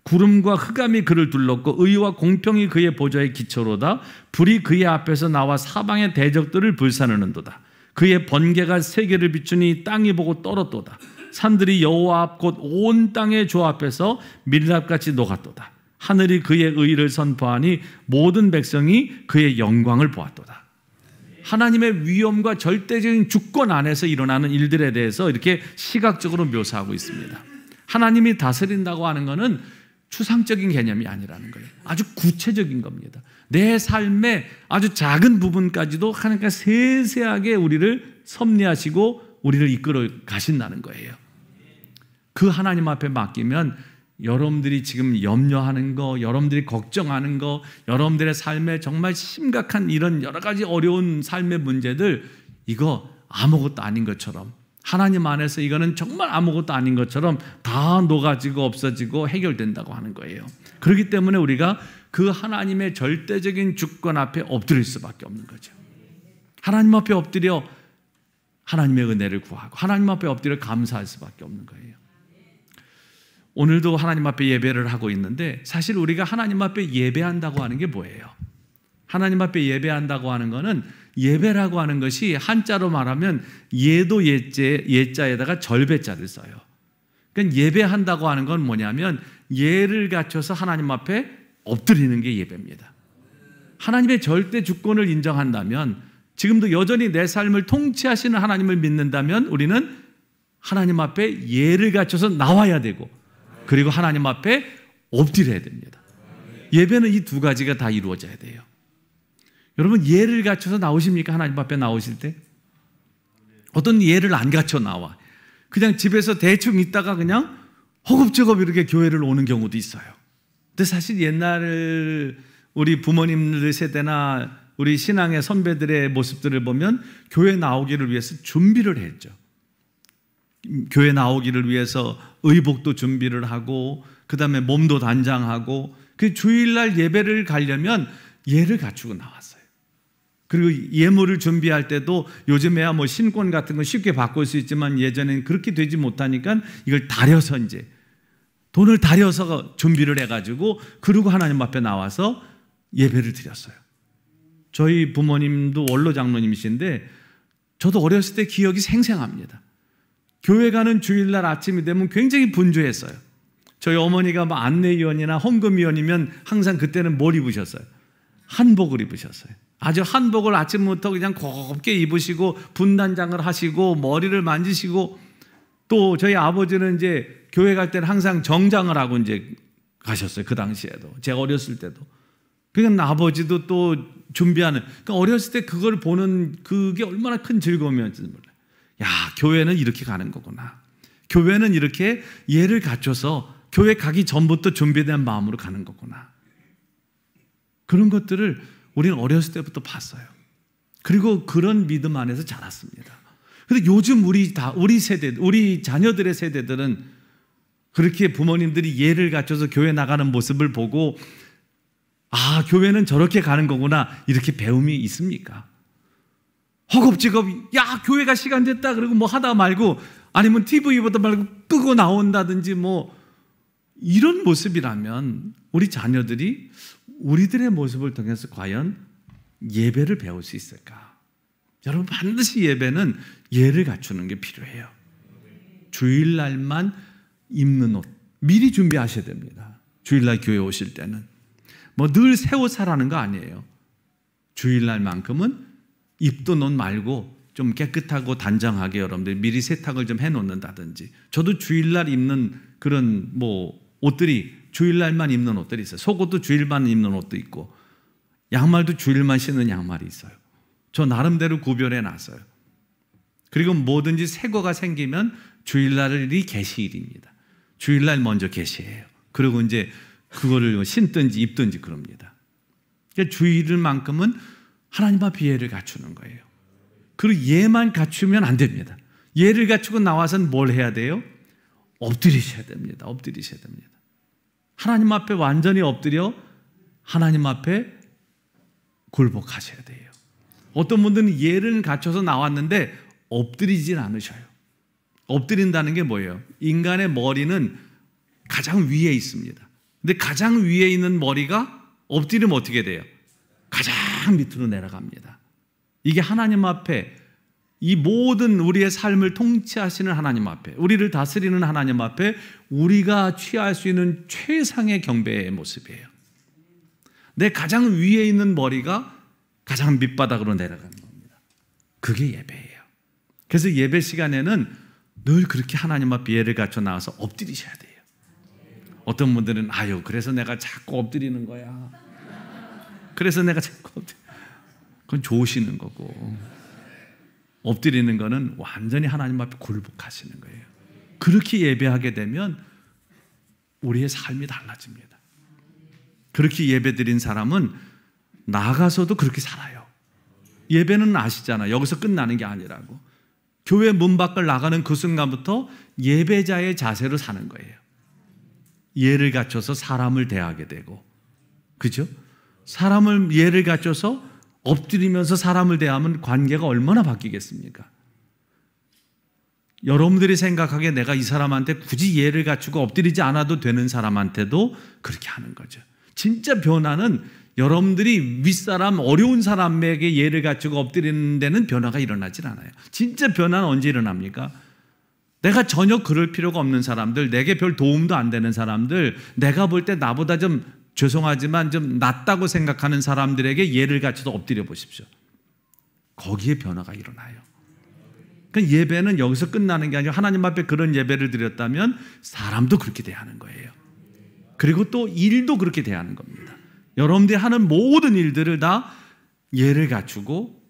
구름과 흑암이 그를 둘렀고 의와 공평이 그의 보좌의 기초로다. 불이 그의 앞에서 나와 사방의 대적들을 불사르는도다. 그의 번개가 세계를 비추니 땅이 보고 떨었도다. 산들이 여호와 앞 곧 온 땅의 조 앞에서 밀랍같이 녹았도다. 하늘이 그의 의를 선포하니 모든 백성이 그의 영광을 보았도다. 하나님의 위엄과 절대적인 주권 안에서 일어나는 일들에 대해서 이렇게 시각적으로 묘사하고 있습니다. 하나님이 다스린다고 하는 것은 추상적인 개념이 아니라는 거예요. 아주 구체적인 겁니다. 내 삶의 아주 작은 부분까지도 하나님께서 세세하게 우리를 섭리하시고 우리를 이끌어 가신다는 거예요. 그 하나님 앞에 맡기면 여러분들이 지금 염려하는 거, 여러분들이 걱정하는 거, 여러분들의 삶에 정말 심각한 이런 여러 가지 어려운 삶의 문제들, 이거 아무것도 아닌 것처럼, 하나님 안에서 이거는 정말 아무것도 아닌 것처럼 다 녹아지고 없어지고 해결된다고 하는 거예요. 그렇기 때문에 우리가 그 하나님의 절대적인 주권 앞에 엎드릴 수밖에 없는 거죠. 하나님 앞에 엎드려 하나님의 은혜를 구하고 하나님 앞에 엎드려 감사할 수밖에 없는 거예요. 오늘도 하나님 앞에 예배를 하고 있는데, 사실 우리가 하나님 앞에 예배한다고 하는 게 뭐예요? 하나님 앞에 예배한다고 하는 것은, 예배라고 하는 것이 한자로 말하면 예도 예자에다가 절배자를 써요. 그러니까 예배한다고 하는 건 뭐냐면 예를 갖춰서 하나님 앞에 엎드리는 게 예배입니다. 하나님의 절대 주권을 인정한다면, 지금도 여전히 내 삶을 통치하시는 하나님을 믿는다면 우리는 하나님 앞에 예를 갖춰서 나와야 되고, 그리고 하나님 앞에 엎드려야 됩니다. 예배는 이 두 가지가 다 이루어져야 돼요. 여러분, 예를 갖춰서 나오십니까? 하나님 앞에 나오실 때? 어떤 예를 안 갖춰 나와. 그냥 집에서 대충 있다가 그냥 허겁지겁 이렇게 교회를 오는 경우도 있어요. 근데 사실 옛날 우리 부모님들 세대나 우리 신앙의 선배들의 모습들을 보면 교회 나오기를 위해서 준비를 했죠. 교회 나오기를 위해서 의복도 준비를 하고, 그 다음에 몸도 단장하고, 그 주일날 예배를 가려면 예를 갖추고 나왔어요. 그리고 예물을 준비할 때도 요즘에야 뭐 신권 같은 거 쉽게 바꿀 수 있지만 예전에는 그렇게 되지 못하니까 이걸 다려서 이제 돈을 다려서 준비를 해가지고, 그리고 하나님 앞에 나와서 예배를 드렸어요. 저희 부모님도 원로 장로님이신데 저도 어렸을 때 기억이 생생합니다. 교회 가는 주일날 아침이 되면 굉장히 분주했어요. 저희 어머니가 뭐 안내위원이나 헌금위원이면 항상 그때는 뭘 입으셨어요? 한복을 입으셨어요. 아주 한복을 아침부터 그냥 곱게 입으시고 분단장을 하시고 머리를 만지시고, 또 저희 아버지는 이제 교회 갈 때는 항상 정장을 하고 이제 가셨어요. 그 당시에도, 제가 어렸을 때도. 그러니까 아버지도 또 준비하는, 그러니까 어렸을 때 그걸 보는 그게 얼마나 큰 즐거움이었는지 몰라요. 야, 교회는 이렇게 가는 거구나. 교회는 이렇게 예를 갖춰서 교회 가기 전부터 준비된 마음으로 가는 거구나. 그런 것들을 우리는 어렸을 때부터 봤어요. 그리고 그런 믿음 안에서 자랐습니다. 근데 요즘 우리 세대, 우리 자녀들의 세대들은 그렇게 부모님들이 예를 갖춰서 교회 나가는 모습을 보고, 아, 교회는 저렇게 가는 거구나, 이렇게 배움이 있습니까? 허겁지겁, 야, 교회가 시간 됐다 그러고 뭐 하다 말고, 아니면 TV 보다 말고 끄고 나온다든지 뭐 이런 모습이라면 우리 자녀들이 우리들의 모습을 통해서 과연 예배를 배울 수 있을까? 여러분, 반드시 예배는 예를 갖추는 게 필요해요. 주일날만 입는 옷 미리 준비하셔야 됩니다. 주일날 교회 오실 때는 뭐 늘 새 옷 사라는 거 아니에요. 주일날만큼은 입던 옷 말고 좀 깨끗하고 단정하게 여러분들 미리 세탁을 좀 해놓는다든지. 저도 주일날 입는 그런 뭐 옷들이, 주일날만 입는 옷들이 있어요. 속옷도 주일만 입는 옷도 있고, 양말도 주일만 신는 양말이 있어요. 저 나름대로 구별해 놨어요. 그리고 뭐든지 새 거가 생기면 주일날이 계시일입니다. 주일날 먼저 계시해요. 그리고 이제 그거를 신든지 입든지 그럽니다. 그러니까 주일만큼은 하나님 앞에 예를 갖추는 거예요. 그리고 예만 갖추면 안 됩니다. 예를 갖추고 나와서는 뭘 해야 돼요? 엎드리셔야 됩니다. 엎드리셔야 됩니다. 하나님 앞에 완전히 엎드려 하나님 앞에 굴복하셔야 돼요. 어떤 분들은 예를 갖춰서 나왔는데 엎드리진 않으셔요. 엎드린다는 게 뭐예요? 인간의 머리는 가장 위에 있습니다. 근데 가장 위에 있는 머리가 엎드리면 어떻게 돼요? 가장 밑으로 내려갑니다. 이게 하나님 앞에, 이 모든 우리의 삶을 통치하시는 하나님 앞에, 우리를 다스리는 하나님 앞에 우리가 취할 수 있는 최상의 경배의 모습이에요. 내 가장 위에 있는 머리가 가장 밑바닥으로 내려가는 겁니다. 그게 예배예요. 그래서 예배 시간에는 늘 그렇게 하나님 앞에 예를 갖춰 나와서 엎드리셔야 돼요. 어떤 분들은 아유, 그래서 내가 자꾸 엎드리는 거야. 그래서 내가 자꾸 엎드려. 그건 좋으시는 거고, 엎드리는 거는 완전히 하나님 앞에 굴복하시는 거예요. 그렇게 예배하게 되면 우리의 삶이 달라집니다. 그렇게 예배드린 사람은 나가서도 그렇게 살아요. 예배는 아시잖아요. 여기서 끝나는 게 아니라고. 교회 문 밖을 나가는 그 순간부터 예배자의 자세로 사는 거예요. 예를 갖춰서 사람을 대하게 되고, 그죠? 사람을 예를 갖춰서 엎드리면서 사람을 대하면 관계가 얼마나 바뀌겠습니까? 여러분들이 생각하기에 내가 이 사람한테 굳이 예를 갖추고 엎드리지 않아도 되는 사람한테도 그렇게 하는 거죠. 진짜 변화는 여러분들이 윗사람, 어려운 사람에게 예를 갖추고 엎드리는 데는 변화가 일어나질 않아요. 진짜 변화는 언제 일어납니까? 내가 전혀 그럴 필요가 없는 사람들, 내게 별 도움도 안 되는 사람들, 내가 볼 때 나보다 좀 죄송하지만 좀 낫다고 생각하는 사람들에게 예를 갖춰서 엎드려 보십시오. 거기에 변화가 일어나요. 그러니까 예배는 여기서 끝나는 게 아니라 하나님 앞에 그런 예배를 드렸다면 사람도 그렇게 대하는 거예요. 그리고 또 일도 그렇게 대하는 겁니다. 여러분들이 하는 모든 일들을 다 예를 갖추고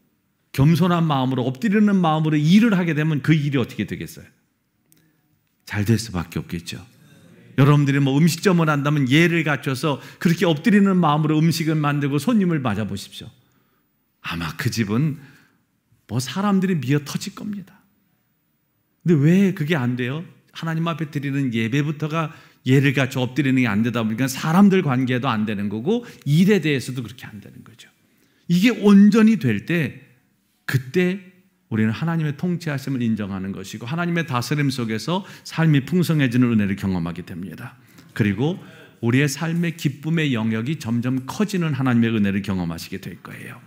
겸손한 마음으로, 엎드리는 마음으로 일을 하게 되면 그 일이 어떻게 되겠어요? 잘 될 수밖에 없겠죠. 여러분들이 뭐 음식점을 한다면 예를 갖춰서 그렇게 엎드리는 마음으로 음식을 만들고 손님을 맞아보십시오. 아마 그 집은 뭐 사람들이 미어 터질 겁니다. 근데 왜 그게 안 돼요? 하나님 앞에 드리는 예배부터가 예를 갖춰 엎드리는 게 안 되다 보니까 사람들 관계도 안 되는 거고 일에 대해서도 그렇게 안 되는 거죠. 이게 온전히 될 때 그때 우리는 하나님의 통치하심을 인정하는 것이고 하나님의 다스림 속에서 삶이 풍성해지는 은혜를 경험하게 됩니다. 그리고 우리의 삶의 기쁨의 영역이 점점 커지는 하나님의 은혜를 경험하시게 될 거예요.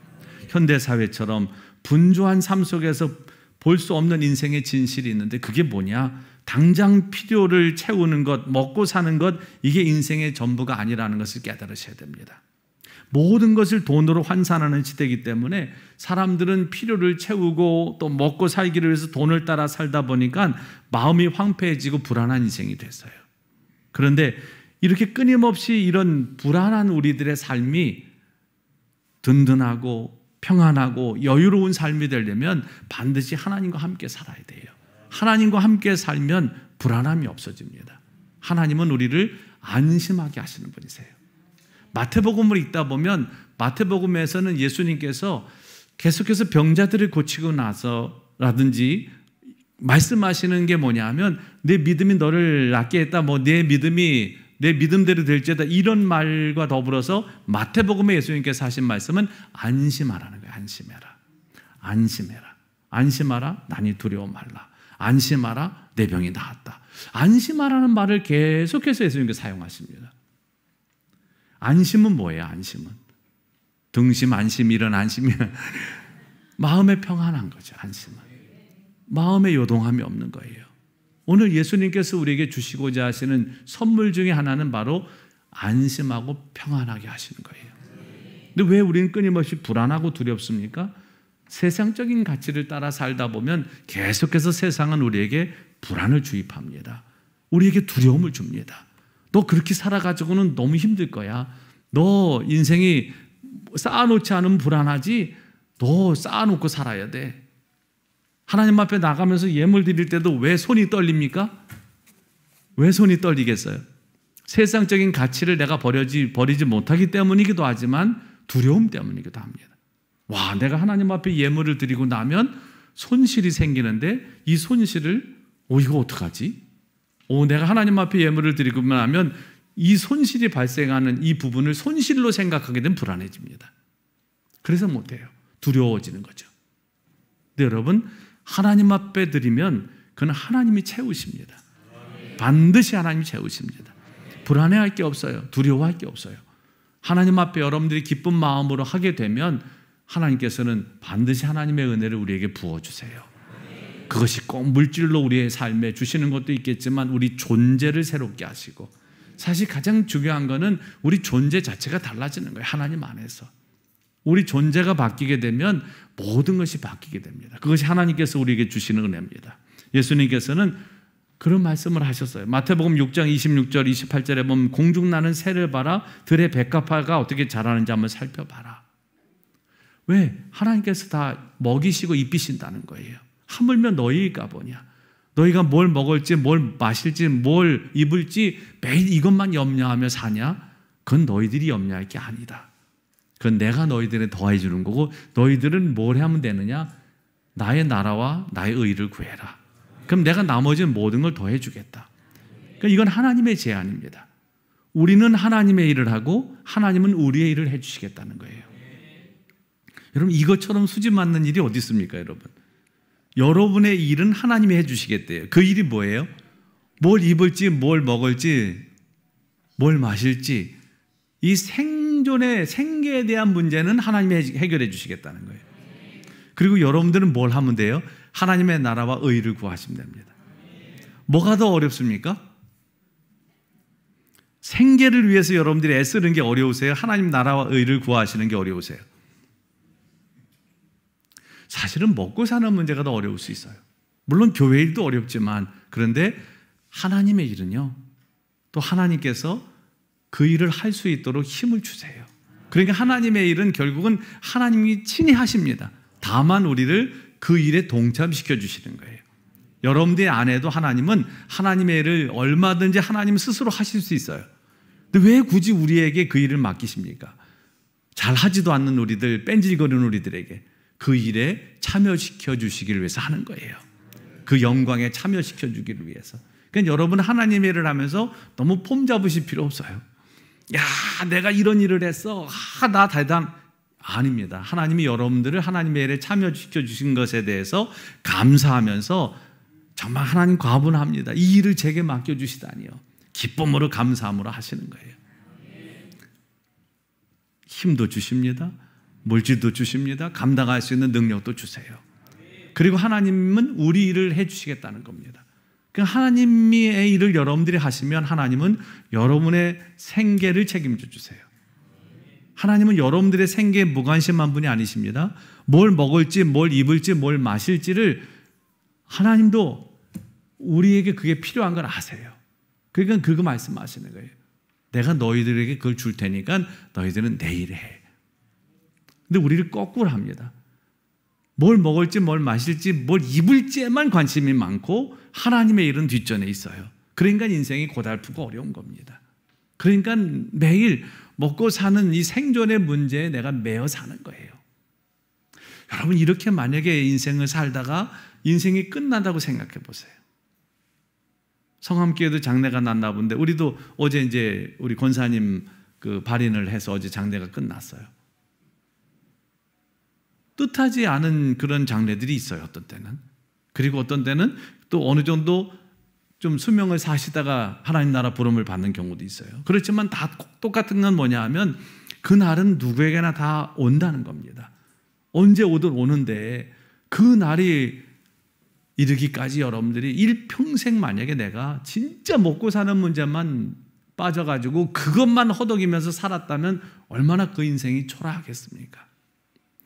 현대사회처럼 분주한 삶 속에서 볼 수 없는 인생의 진실이 있는데 그게 뭐냐? 당장 필요를 채우는 것, 먹고 사는 것, 이게 인생의 전부가 아니라는 것을 깨달으셔야 됩니다. 모든 것을 돈으로 환산하는 시대이기 때문에 사람들은 필요를 채우고 또 먹고 살기를 위해서 돈을 따라 살다 보니까 마음이 황폐해지고 불안한 인생이 됐어요. 그런데 이렇게 끊임없이 이런 불안한 우리들의 삶이 든든하고 평안하고 여유로운 삶이 되려면 반드시 하나님과 함께 살아야 돼요. 하나님과 함께 살면 불안함이 없어집니다. 하나님은 우리를 안심하게 하시는 분이세요. 마태복음을 읽다 보면 마태복음에서는 예수님께서 계속해서 병자들을 고치고 나서라든지 말씀하시는 게 뭐냐 하면 내 믿음이 너를 낫게 했다, 뭐 내 믿음이 내 믿음대로 될지어다, 이런 말과 더불어서 마태복음에 예수님께서 하신 말씀은 안심하라는 거예요. 안심해라. 안심해라. 안심하라. 난이 두려워 말라. 안심하라. 내 병이 나았다. 안심하라는 말을 계속해서 예수님께서 사용하십니다. 안심은 뭐예요? 안심은 등심, 안심, 이런 안심이면 마음의 평안한 거죠. 안심은 마음의 요동함이 없는 거예요. 오늘 예수님께서 우리에게 주시고자 하시는 선물 중에 하나는 바로 안심하고 평안하게 하시는 거예요. 근데 왜 우리는 끊임없이 불안하고 두렵습니까? 세상적인 가치를 따라 살다 보면 계속해서 세상은 우리에게 불안을 주입합니다. 우리에게 두려움을 줍니다. 너 그렇게 살아가지고는 너무 힘들 거야. 너 인생이 쌓아놓지 않으면 불안하지. 너 쌓아놓고 살아야 돼. 하나님 앞에 나가면서 예물 드릴 때도 왜 손이 떨립니까? 왜 손이 떨리겠어요? 세상적인 가치를 내가 버리지 못하기 때문이기도 하지만 두려움 때문이기도 합니다. 와, 내가 하나님 앞에 예물을 드리고 나면 손실이 생기는데 이 손실을 이거 어떡하지? 내가 하나님 앞에 예물을 드리고 나면 이 손실이 발생하는 이 부분을 손실로 생각하게 되면 불안해집니다. 그래서 못해요. 두려워지는 거죠. 근데 여러분, 하나님 앞에 드리면 그는 하나님이 채우십니다. 반드시 하나님이 채우십니다. 불안해할 게 없어요. 두려워할 게 없어요. 하나님 앞에 여러분들이 기쁜 마음으로 하게 되면 하나님께서는 반드시 하나님의 은혜를 우리에게 부어주세요. 그것이 꼭 물질로 우리의 삶에 주시는 것도 있겠지만 우리 존재를 새롭게 하시고, 사실 가장 중요한 거는 우리 존재 자체가 달라지는 거예요. 하나님 안에서 우리 존재가 바뀌게 되면 모든 것이 바뀌게 됩니다. 그것이 하나님께서 우리에게 주시는 은혜입니다. 예수님께서는 그런 말씀을 하셨어요. 마태복음 6장 26절 28절에 보면 공중나는 새를 봐라, 들의 백합화가 어떻게 자라는지 한번 살펴봐라. 왜? 하나님께서 다 먹이시고 입히신다는 거예요. 하물며 너희가 뭐냐? 너희가 뭘 먹을지, 뭘 마실지, 뭘 입을지 매일 이것만 염려하며 사냐? 그건 너희들이 염려할 게 아니다. 그건 내가 너희들에 더해 주는 거고, 너희들은 뭘 하면 되느냐? 나의 나라와 나의 의를 구해라. 그럼 내가 나머지 모든 걸 더해 주겠다. 그러니까 이건 하나님의 제안입니다. 우리는 하나님의 일을 하고 하나님은 우리의 일을 해 주시겠다는 거예요. 여러분, 이것처럼 수지 맞는 일이 어디 있습니까, 여러분? 여러분의 일은 하나님이 해 주시겠대요. 그 일이 뭐예요? 뭘 입을지, 뭘 먹을지, 뭘 마실지, 이 생존의 생계에 대한 문제는 하나님이 해결해 주시겠다는 거예요. 그리고 여러분들은 뭘 하면 돼요? 하나님의 나라와 의를 구하시면 됩니다. 뭐가 더 어렵습니까? 생계를 위해서 여러분들이 애쓰는 게 어려우세요? 하나님 나라와 의를 구하시는 게 어려우세요? 사실은 먹고 사는 문제가 더 어려울 수 있어요. 물론 교회 일도 어렵지만, 그런데 하나님의 일은요, 또 하나님께서 그 일을 할 수 있도록 힘을 주세요. 그러니까 하나님의 일은 결국은 하나님이 친히 하십니다. 다만 우리를 그 일에 동참시켜 주시는 거예요. 여러분들의 안에도 하나님은 하나님의 일을 얼마든지 하나님 스스로 하실 수 있어요. 근데 왜 굳이 우리에게 그 일을 맡기십니까? 잘하지도 않는 우리들, 뺀질거리는 우리들에게 그 일에 참여시켜 주시기를 위해서 하는 거예요. 그 영광에 참여시켜 주기를 위해서. 그러니까 여러분 하나님의 일을 하면서 너무 폼 잡으실 필요 없어요. 야, 내가 이런 일을 했어. 나 대단. 아닙니다. 하나님이 여러분들을 하나님의 일에 참여시켜 주신 것에 대해서 감사하면서 정말 하나님 과분합니다. 이 일을 제게 맡겨주시다니요. 기쁨으로 감사함으로 하시는 거예요. 힘도 주십니다. 물질도 주십니다. 감당할 수 있는 능력도 주세요. 그리고 하나님은 우리 일을 해주시겠다는 겁니다. 하나님의 일을 여러분들이 하시면 하나님은 여러분의 생계를 책임져 주세요. 하나님은 여러분들의 생계에 무관심한 분이 아니십니다. 뭘 먹을지, 뭘 입을지, 뭘 마실지를 하나님도 우리에게 그게 필요한 걸 아세요. 그러니까 그거 말씀하시는 거예요. 내가 너희들에게 그걸 줄 테니까 너희들은 내일 해. 근데 우리를 거꾸로 합니다. 뭘 먹을지, 뭘 마실지, 뭘 입을지에만 관심이 많고 하나님의 일은 뒷전에 있어요. 그러니까 인생이 고달프고 어려운 겁니다. 그러니까 매일 먹고 사는 이 생존의 문제에 내가 매여 사는 거예요. 여러분, 이렇게 만약에 인생을 살다가 인생이 끝난다고 생각해 보세요. 성함교회도 장례가 났나 본데, 우리도 어제 이제 우리 권사님 그 발인을 해서 어제 장례가 끝났어요. 뜻하지 않은 그런 장례들이 있어요, 어떤 때는. 그리고 어떤 때는 또 어느 정도 좀 수명을 사시다가 하나님 나라 부름을 받는 경우도 있어요. 그렇지만 다 똑같은 건 뭐냐 하면 그날은 누구에게나 다 온다는 겁니다. 언제 오든 오는데 그 날이 이르기까지 여러분들이 일평생 만약에 내가 진짜 먹고 사는 문제만 빠져가지고 그것만 허덕이면서 살았다면 얼마나 그 인생이 초라하겠습니까?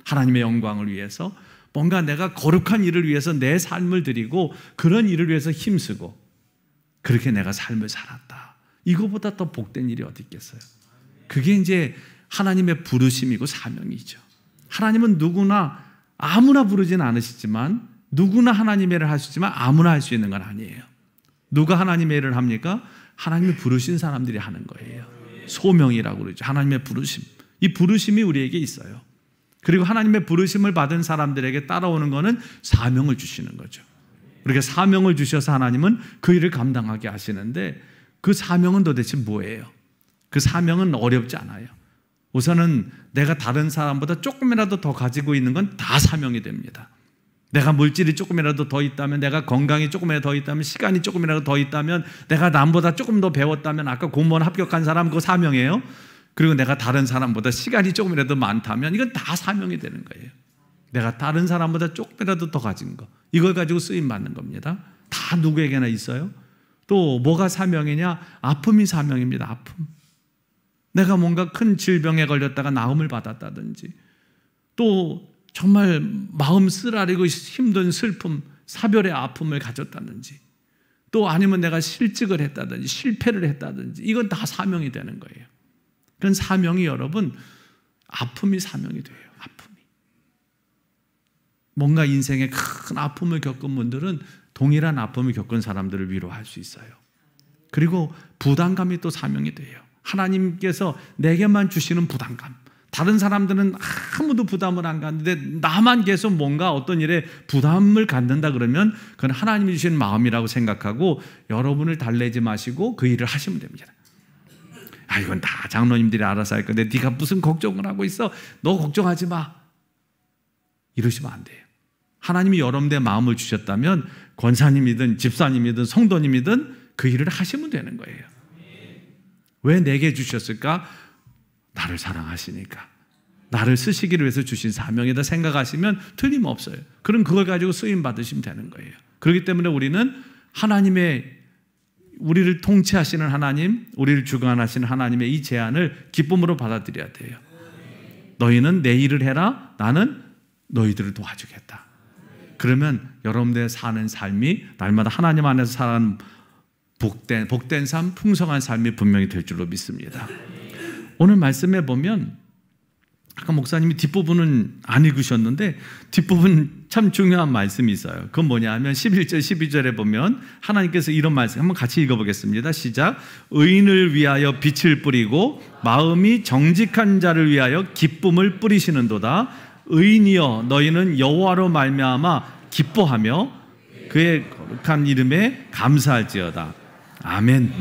하나님의 영광을 위해서 뭔가 내가 거룩한 일을 위해서 내 삶을 드리고 그런 일을 위해서 힘쓰고 그렇게 내가 삶을 살았다. 이거보다 더 복된 일이 어디 있겠어요? 그게 이제 하나님의 부르심이고 사명이죠. 하나님은 누구나 아무나 부르지는 않으시지만 누구나 하나님의 일을 할 수 있지만 아무나 할 수 있는 건 아니에요. 누가 하나님의 일을 합니까? 하나님이 부르신 사람들이 하는 거예요. 소명이라고 그러죠. 하나님의 부르심. 이 부르심이 우리에게 있어요. 그리고 하나님의 부르심을 받은 사람들에게 따라오는 것은 사명을 주시는 거죠. 그러니까 사명을 주셔서 하나님은 그 일을 감당하게 하시는데 그 사명은 도대체 뭐예요? 그 사명은 어렵지 않아요. 우선은 내가 다른 사람보다 조금이라도 더 가지고 있는 건 다 사명이 됩니다. 내가 물질이 조금이라도 더 있다면, 내가 건강이 조금이라도 더 있다면, 시간이 조금이라도 더 있다면, 내가 남보다 조금 더 배웠다면, 아까 공무원 합격한 사람 그거 사명이에요. 그리고 내가 다른 사람보다 시간이 조금이라도 많다면 이건 다 사명이 되는 거예요. 내가 다른 사람보다 조금이라도 더 가진 거, 이걸 가지고 쓰임받는 겁니다. 다 누구에게나 있어요. 또 뭐가 사명이냐? 아픔이 사명입니다. 아픔. 내가 뭔가 큰 질병에 걸렸다가 나음을 받았다든지, 또 정말 마음 쓰라리고 힘든 슬픔, 사별의 아픔을 가졌다든지, 또 아니면 내가 실직을 했다든지 실패를 했다든지, 이건 다 사명이 되는 거예요. 그런 사명이 여러분, 아픔이 사명이 돼요. 아픔이. 뭔가 인생에 큰 아픔을 겪은 분들은 동일한 아픔을 겪은 사람들을 위로할 수 있어요. 그리고 부담감이 또 사명이 돼요. 하나님께서 내게만 주시는 부담감. 다른 사람들은 아무도 부담을 안 갖는데 나만 계속 뭔가 어떤 일에 부담을 갖는다 그러면 그건 하나님이 주신 마음이라고 생각하고 여러분을 달래지 마시고 그 일을 하시면 됩니다. 아, 이건 다 장로님들이 알아서 할 건데 네가 무슨 걱정을 하고 있어? 너 걱정하지 마. 이러시면 안 돼요. 하나님이 여러분의 마음을 주셨다면 권사님이든 집사님이든 성도님이든 그 일을 하시면 되는 거예요. 왜 내게 주셨을까? 나를 사랑하시니까. 나를 쓰시기를 위해서 주신 사명이다 생각하시면 틀림없어요. 그럼 그걸 가지고 쓰임 받으시면 되는 거예요. 그렇기 때문에 우리는 하나님의, 우리를 통치하시는 하나님, 우리를 주관하시는 하나님의 이 제안을 기쁨으로 받아들여야 돼요. 너희는 내 일을 해라. 나는 너희들을 도와주겠다. 그러면 여러분들의 사는 삶이 날마다 하나님 안에서 사는 복된 삶, 풍성한 삶이 분명히 될 줄로 믿습니다. 오늘 말씀에 보면 아까 목사님이 뒷부분은 안 읽으셨는데 뒷부분 참 중요한 말씀이 있어요. 그건 뭐냐 하면 11절 12절에 보면 하나님께서 이런 말씀 한번 같이 읽어보겠습니다. 시작. 의인을 위하여 빛을 뿌리고 마음이 정직한 자를 위하여 기쁨을 뿌리시는도다. 의인이여 너희는 여호와로 말미암아 기뻐하며 그의 거룩한 이름에 감사할지어다. 아멘.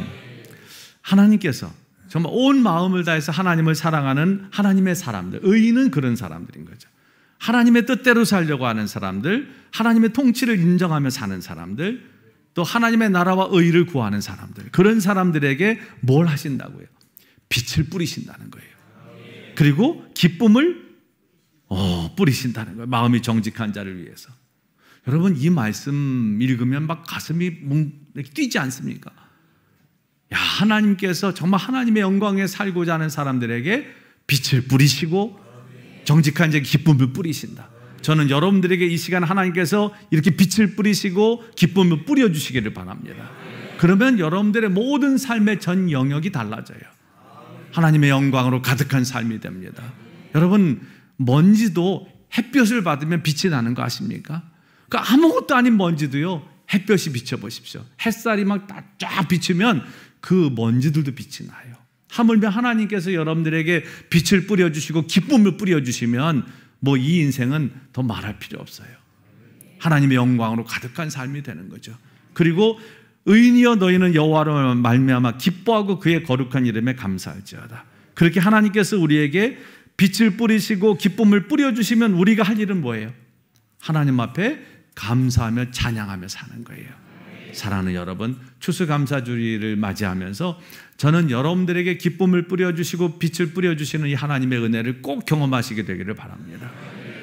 하나님께서 정말 온 마음을 다해서 하나님을 사랑하는 하나님의 사람들, 의인은 그런 사람들인 거죠. 하나님의 뜻대로 살려고 하는 사람들, 하나님의 통치를 인정하며 사는 사람들, 또 하나님의 나라와 의를 구하는 사람들, 그런 사람들에게 뭘 하신다고요? 빛을 뿌리신다는 거예요. 그리고 기쁨을 뿌리신다는 거예요. 마음이 정직한 자를 위해서. 여러분, 이 말씀 읽으면 막 가슴이 뛰지 않습니까? 야, 하나님께서 정말 하나님의 영광에 살고자 하는 사람들에게 빛을 뿌리시고 정직한 자에게 기쁨을 뿌리신다. 저는 여러분들에게 이 시간 하나님께서 이렇게 빛을 뿌리시고 기쁨을 뿌려주시기를 바랍니다. 그러면 여러분들의 모든 삶의 전 영역이 달라져요. 하나님의 영광으로 가득한 삶이 됩니다. 여러분, 먼지도 햇볕을 받으면 빛이 나는 거 아십니까? 그러니까 아무것도 아닌 먼지도요, 햇볕이 비춰보십시오. 햇살이 막 쫙 비추면 그 먼지들도 빛이 나요. 하물며 하나님께서 여러분들에게 빛을 뿌려주시고 기쁨을 뿌려주시면 뭐 이 인생은 더 말할 필요 없어요. 하나님의 영광으로 가득한 삶이 되는 거죠. 그리고 의인이여 너희는 여호와로 말미암아 기뻐하고 그의 거룩한 이름에 감사할지어다. 그렇게 하나님께서 우리에게 빛을 뿌리시고 기쁨을 뿌려주시면 우리가 할 일은 뭐예요? 하나님 앞에 감사하며 찬양하며 사는 거예요. 사랑하는 여러분, 추수감사주일을 맞이하면서 저는 여러분들에게 기쁨을 뿌려주시고 빛을 뿌려주시는 이 하나님의 은혜를 꼭 경험하시게 되기를 바랍니다.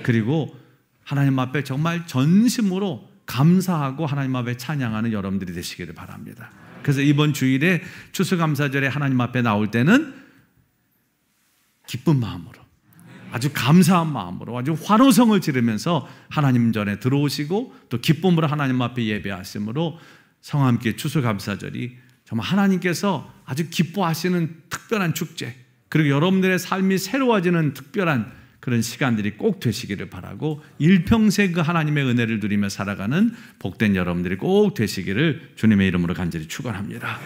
그리고 하나님 앞에 정말 전심으로 감사하고 하나님 앞에 찬양하는 여러분들이 되시기를 바랍니다. 그래서 이번 주일에 추수감사절에 하나님 앞에 나올 때는 기쁜 마음으로, 아주 감사한 마음으로, 아주 환호성을 지르면서 하나님 전에 들어오시고 또 기쁨으로 하나님 앞에 예배하심으로 성함께 추수감사절이 정말 하나님께서 아주 기뻐하시는 특별한 축제, 그리고 여러분들의 삶이 새로워지는 특별한 그런 시간들이 꼭 되시기를 바라고 일평생 그 하나님의 은혜를 누리며 살아가는 복된 여러분들이 꼭 되시기를 주님의 이름으로 간절히 축원합니다.